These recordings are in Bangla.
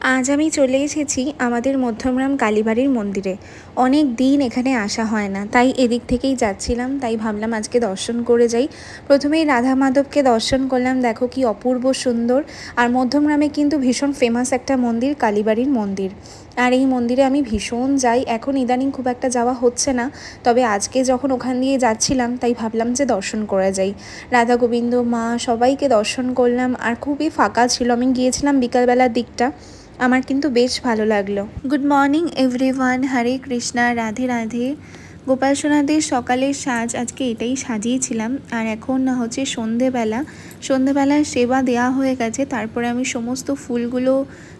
আজ আমি চলে এসেছি আমাদের মধ্যমগ্রাম কালীবাড়ির মন্দিরে। অনেক দিন এখানে আসা হয় না, তাই এদিক থেকেই যাচ্ছিলাম, তাই ভাবলাম আজকে দর্শন করে যাই। প্রথমেই রাধা মাধবকে দর্শন করলাম, দেখো কি অপূর্ব সুন্দর। আর মধ্যমগ্রামে কিন্তু ভীষণ ফেমাস একটা মন্দির, কালীবাড়ির মন্দির। আর এই মন্দিরে আমি ভীষণ যাই, এখন ইদানিং খুব একটা যাওয়া হচ্ছে না, তবে আজকে যখন ওখান দিয়ে যাচ্ছিলাম তাই ভাবলাম যে দর্শন করে যাই। রাধা গোবিন্দ মা সবাইকে দর্শন করলাম, আর খুবই ফাঁকা ছিল, আমি গিয়েছিলাম বিকালবেলার দিকটা। আমার কিন্তু বেশ ভালো লাগলো। গুড মর্নিং এভরিওয়ান, হরে কৃষ্ণা, রাধে রাধে। গোপাল সোনাদের সকালের সাজ আজকে এটাই সাজিয়েছিলাম। আর এখন হচ্ছে সন্ধেবেলার সেবা দেওয়া হয়ে গেছে, তারপরে আমি সমস্ত ফুলগুলো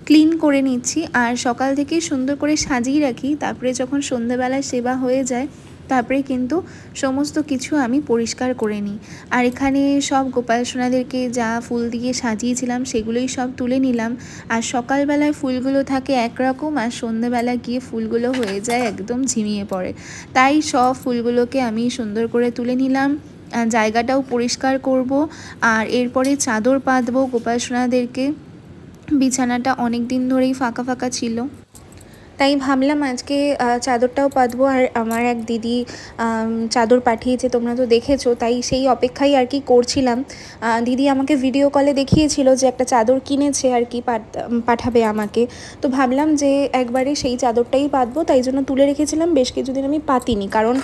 ক্লিন করে নিচ্ছি আর সকাল থেকে সুন্দর করে সাজিয়ে রাখি। তারপরে যখন সন্ধেবেলায় সেবা হয়ে যায় তারপরে কিন্তু সমস্ত কিছু আমি পরিষ্কার করে নিই। আর এখানে সব গোপাল সোনাদেরকে যা ফুল দিয়ে সাজিয়েছিলাম সেগুলোই সব তুলে নিলাম। আর সকালবেলায় ফুলগুলো থাকে একরকম, আর সন্ধ্যেবেলা গিয়ে ফুলগুলো হয়ে যায় একদম ঝিমিয়ে পড়ে। তাই সব ফুলগুলোকে আমি সুন্দর করে তুলে নিলাম, জায়গাটাও পরিষ্কার করব। আর এরপরে চাদর পাতবো গোপাল সোনাদেরকে। বিছানাটা অনেক দিন ধরেই ফাঁকা ফাঁকা ছিল, তাই ভাবলাম আজকে চাদরটাও পাতবো। আর আমার এক দিদি চাদর পাঠিয়েছে, তোমরা তো দেখেছো, তাই সেই অপেক্ষাই আর কি করছিলাম। দিদি আমাকে ভিডিও কলে দেখিয়েছিল যে একটা চাদর কিনেছে আর কি, পাঠাবে আমাকে। তো ভাবলাম যে একবারে সেই চাদরটাই পাতবো, তাই জন্য তুলে রেখেছিলাম। বেশ কিছুদিন আমি পাতিনি, কারণ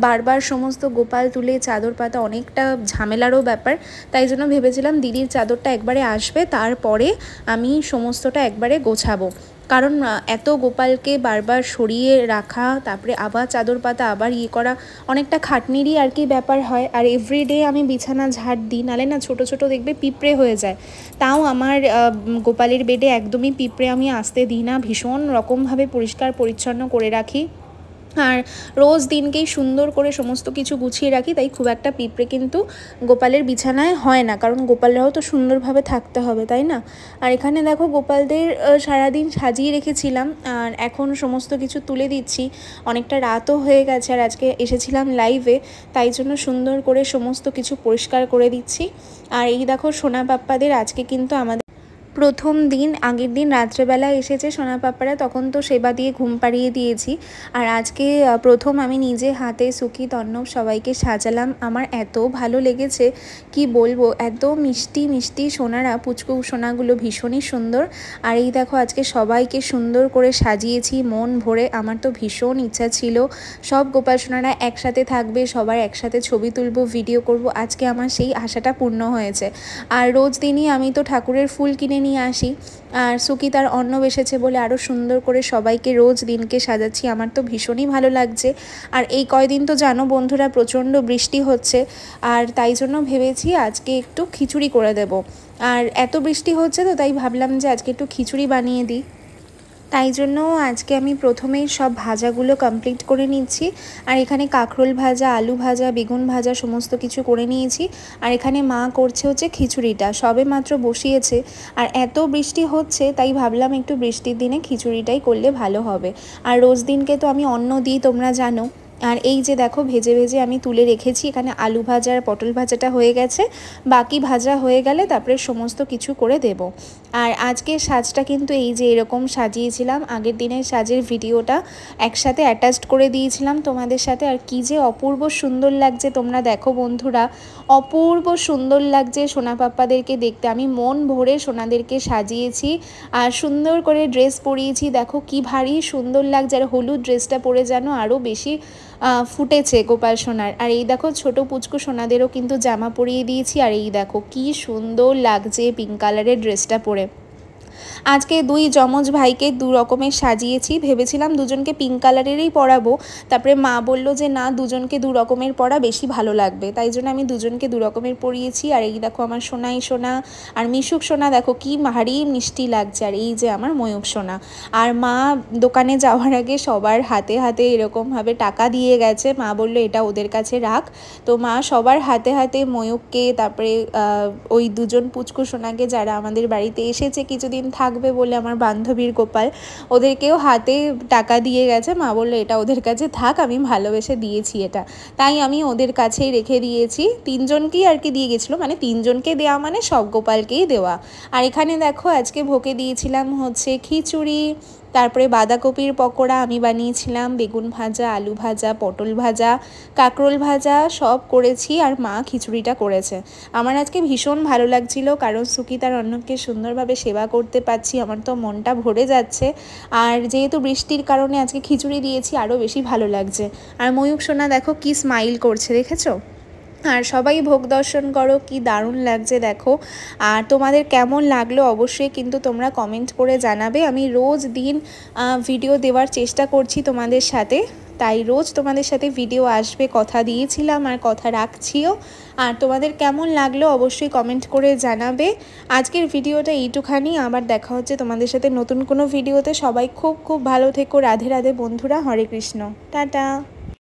বারবার সমস্ত গোপাল তুলে চাদর পাতা অনেকটা ঝামেলারও ব্যাপার। তাই জন্য ভেবেছিলাম দিদির চাদরটা একবারে আসবে, তারপরে আমি সমস্তটা একবারে গোছাবো। কারণ এত গোপালকে বারবার সরিয়ে রাখা, তারপরে আবার চাদর পাতা, আবার করা, অনেকটা খাটনিরই আর কি ব্যাপার হয়। আর এভরিডে আমি বিছানা ঝাড় দিই, নালে না ছোটো ছোটো দেখবে পিঁপড়ে হয়ে যায়। তাও আমার গোপালের বেডে একদমই পিঁপড়ে আমি আসতে দিই না, ভীষণ রকমভাবে পরিষ্কার পরিচ্ছন্ন করে রাখি। আর রোজ দিনকেই সুন্দর করে সমস্ত কিছু গুছিয়ে রাখি, তাই খুব একটা পিঁপড়ে কিন্তু গোপালের বিছানায় হয় না, কারণ গোপালরাও তো সুন্দরভাবে থাকতে হবে, তাই না? আর এখানে দেখো গোপালদের সারাদিন সাজিয়ে রেখেছিলাম, আর এখন সমস্ত কিছু তুলে দিচ্ছি। অনেকটা রাতও হয়ে গেছে, আর আজকে এসেছিলাম লাইভে, তাই জন্য সুন্দর করে সমস্ত কিছু পরিষ্কার করে দিচ্ছি। আর এই দেখো সোনা পাপ্পাদের আজকে কিন্তু আমাদের প্রথম দিন, আগের দিন রাত্রেবেলা এসেছে সোনা পাপ্পারা, তখন তো সেবা দিয়ে ঘুম পাড়িয়ে দিয়েছি। আর আজকে প্রথম আমি নিজে হাতে সুখী তন্নব সবাইকে সাজালাম। আমার এত ভালো লেগেছে কি বলবো, এত মিষ্টি মিষ্টি সোনারা, পুচকু সোনাগুলো ভীষণই সুন্দর। আর এই দেখো আজকে সবাইকে সুন্দর করে সাজিয়েছি মন ভরে। আমার তো ভীষণ ইচ্ছা ছিল সব গোপাল সোনারা একসাথে থাকবে, সবার একসাথে ছবি তুলবো, ভিডিও করব। আজকে আমার সেই আশাটা পূর্ণ হয়েছে। আর রোজ দিনই আমি তো ঠাকুরের ফুল কিনে নিয়ে আসি, আর সুকি তার অন্ন বেসেছে বলে আরও সুন্দর করে সবাইকে রোজ দিনকে সাজাচ্ছি। আমার তো ভীষণই ভালো লাগছে। আর এই কয়দিন তো জানো বন্ধুরা, প্রচণ্ড বৃষ্টি হচ্ছে, আর তাই জন্য ভেবেছি আজকে একটু খিচুড়ি করে দেব। আর এত বৃষ্টি হচ্ছে তো তাই ভাবলাম যে আজকে একটু খিচুড়ি বানিয়ে দিই। তাই জন্য আজকে আমি প্রথমেই সব ভাজাগুলো কমপ্লিট করে নিচ্ছি। আর এখানে কাঁকরোল ভাজা, আলু ভাজা, বেগুন ভাজা সমস্ত কিছু করে নিয়েছি। আর এখানে মা করছে হচ্ছে খিচুড়িটা, সবে মাত্র বসিয়েছে। আর এত বৃষ্টি হচ্ছে তাই ভাবলাম একটু বৃষ্টির দিনে খিচুড়িটাই করলে ভালো হবে। আর রোজ দিনকে তো আমি অন্ন দিই, তোমরা জানো। আর এই যে দেখো ভেজে ভেজে আমি তুলে রেখেছি। এখানে আলু ভাজা আর পটল ভাজাটা হয়ে গেছে, বাকি ভাজা হয়ে গেলে তারপরে সমস্ত কিছু করে দেব। আর আজকে সাজটা কিন্তু এই যে এরকম সাজিয়েছিলাম, আগের দিনের সাজের ভিডিওটা একসাথে অ্যাটাচড করে দিয়েছিলাম তোমাদের সাথে। আর কি যে অপূর্ব সুন্দর লাগছে, তোমরা দেখো বন্ধুরা, অপূর্ব সুন্দর লাগছে সোনা পাপ্পাদেরকে দেখতে। আমি মন ভরে সোনাদেরকে সাজিয়েছি আর সুন্দর করে ড্রেস পরিয়েছি, দেখো কি ভারী সুন্দর লাগছে। আর হলুদ ড্রেসটা পরে যেন আরও বেশি ফুটেছে গোপাল সোনার। আর এই দেখো ছোট পুচকু সোনাদেরও কিন্তু জামা পরিয়ে দিয়েছি। আর এই দেখো কি সুন্দর লাগছে পিঙ্ক কালারের ড্রেসটা পরে। আজকে দুই যমজ ভাইকে দু রকমের সাজিয়েছি, ভেবেছিলাম দুজনকে পিঙ্ক কালারেরই পরাবো, তারপরে মা বললো যে না, দুজনকে দু রকমের পরা বেশি ভালো লাগবে, তাই জন্য আমি দুজনকে দু রকমের পরিয়েছি। আর এই দেখো আমার সোনাই সোনা আর মিশুক সোনা, দেখো কি ভারী মিষ্টি লাগছে। আর এই যে আমার ময়ূক সোনা। আর মা দোকানে যাওয়ার আগে সবার হাতে হাতে এরকমভাবে টাকা দিয়ে গেছে, মা বললো এটা ওদের কাছে রাখ। তো মা সবার হাতে হাতে ময়ূককে, তারপরে ওই দুজন পুচকু সোনাকে যারা আমাদের বাড়িতে এসেছে কিছুদিন থাকবে বলে আমার বান্ধবীর গোপাল, ওদেরকেও হাতে টাকা দিয়ে গেছে। মা বললো এটা ওদের কাছে থাক, আমি ভালোবেসে দিয়েছি এটা, তাই আমি ওদের কাছেই রেখে দিয়েছি। 3 জনকেই আর কি দিয়ে গেছিলো, মানে 3 জনকে দেওয়া মানে সব গোপালকেই দেওয়া। আর এখানে দেখো আজকে ভোগে দিয়েছিলাম হচ্ছে খিচুড়ি, তারপরে বাঁধাকপির পকোড়া আমি বানিয়েছিলাম, বেগুন ভাজা, আলু ভাজা, পটল ভাজা, কাঁকরোল ভাজা সব করেছি, আর মা খিচুড়িটা করেছে। আমার আজকে ভীষণ ভালো লাগছিল, কারণ সুকিতার অন্নকে সুন্দরভাবে সেবা করতে পারছি, আমার তো মনটা ভরে যাচ্ছে। আর যেহেতু বৃষ্টির কারণে আজকে খিচুড়ি দিয়েছি, আরও বেশি ভালো লাগছে। আর ময়ূক সোনা দেখো কি স্মাইল করছে, দেখেছো? আর সবাই ভোগ দর্শন করো, কি দারুণ লাগছে দেখো। আর তোমাদের কেমন লাগলো অবশ্যই কিন্তু তোমরা কমেন্ট করে জানাবে। আমি রোজ দিন ভিডিও দেওয়ার চেষ্টা করছি তোমাদের সাথে, তাই রোজ তোমাদের সাথে ভিডিও আসবে, কথা দিয়েছিলাম আর কথা রাখছিও। আর তোমাদের কেমন লাগলো অবশ্যই কমেন্ট করে জানাবে। আজকের ভিডিওটা এইটুখানি, আবার দেখা হচ্ছে তোমাদের সাথে নতুন কোনো ভিডিওতে। সবাই খুব খুব ভালো থেকো। রাধে রাধে বন্ধুরা, হরে কৃষ্ণ, টাটা।